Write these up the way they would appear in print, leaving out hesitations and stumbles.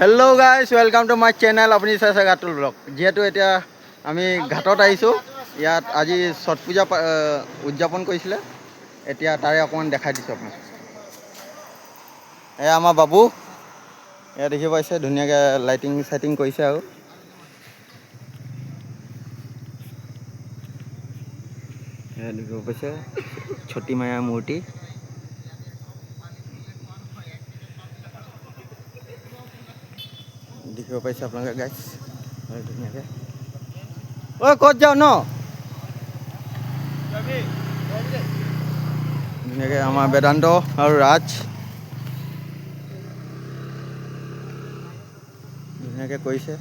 Hello' guys welcome to my channel. আপুনি চাইছে গাতুল blog. যিহেতু এতিয়া আমি ঘাটত আহিছোঁ, ইয়াত আজি ছট পূজা উদযাপন কৰিছিলে। এতিয়া তাৰে অকণমান দেখাই দিছোঁ আপোনাক। এয়া আমাৰ বাবু, এয়া দেখি পাইছে ধুনীয়াকৈ লাইটিং চাইটিং কৰিছে আৰু এয়া দেখিব পাইছে ছটি মায়া মূৰ্তি। দেখিব পাইছে আপোনালোকে গাইজ ধুনীয়াকৈ। ঐ ক'ত যাওঁ ন? ধুনীয়াকৈ আমাৰ বেদান্ত আৰু ৰাজ ধুনীয়াকৈ কৰিছে।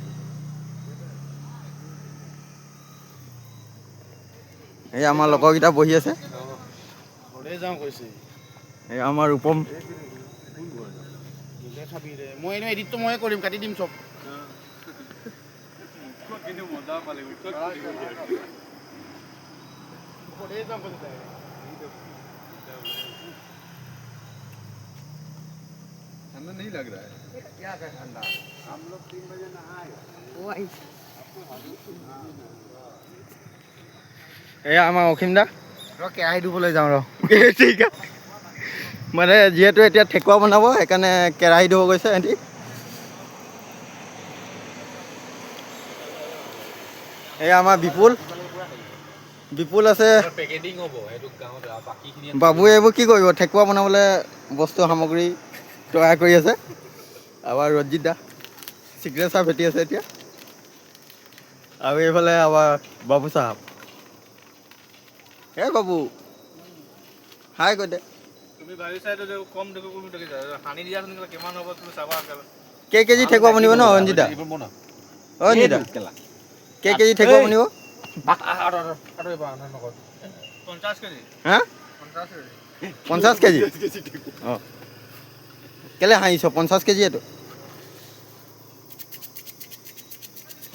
এই আমাৰ লগৰকেইটা বহি আছে। এই আমাৰ ৰূপম। মই এনেও এডিটটো ময়ে কৰিম, কাটি দিম চব। ठंडा नहीं लग रहा है। क्या है ठंडा? हम लोग 3 बजे नहाए। এয়া আমাৰ অসীম দা। কেৰাহী ধুবলৈ যাওঁ ৰ। ঠিক আছে, মানে যিহেতু এতিয়া ঠেকুৱা বনাব সেইকাৰণে কেৰাহী ধুব গৈছে সিহঁতি। এয়া আমাৰ বিপুল আছে। বাবুৱে এইবোৰ কি কৰিব, ঠেকুৱা বনাবলৈ বস্তু সামগ্ৰী তৈয়াৰ কৰি আছে। আমাৰ ৰঞ্জিত দা চিগনেচাৰ ভেটি আছে এতিয়া। আৰু এইফালে আমাৰ বাবু চাহাব। এই বাবু হাই কৈ দে। তুমি বাৰী চাইডে কম দেখো কোনো দেখিছা হানি দিয়া শুনিলে কিমান হ'ব তুমি চাবা একেবাৰে। কেজি ঠেকুৱা বনিব ন ৰঞ্জিত দা? অ ৰঞ্জিত দা কেজি ঠেকুৱা বনিব? 50 কেজি। হা 50 কেজি? অঁ কেলৈ হাঁহিছ? 50 কেজি এইটো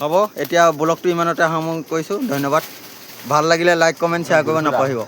হ'ব। এতিয়া ব্লগটো ইমানতে সামৰণি কৰিছোঁ। ধন্যবাদ। ভাল লাগিলে লাইক কমেণ্ট শ্বেয়াৰ কৰিব নাপাহৰিব।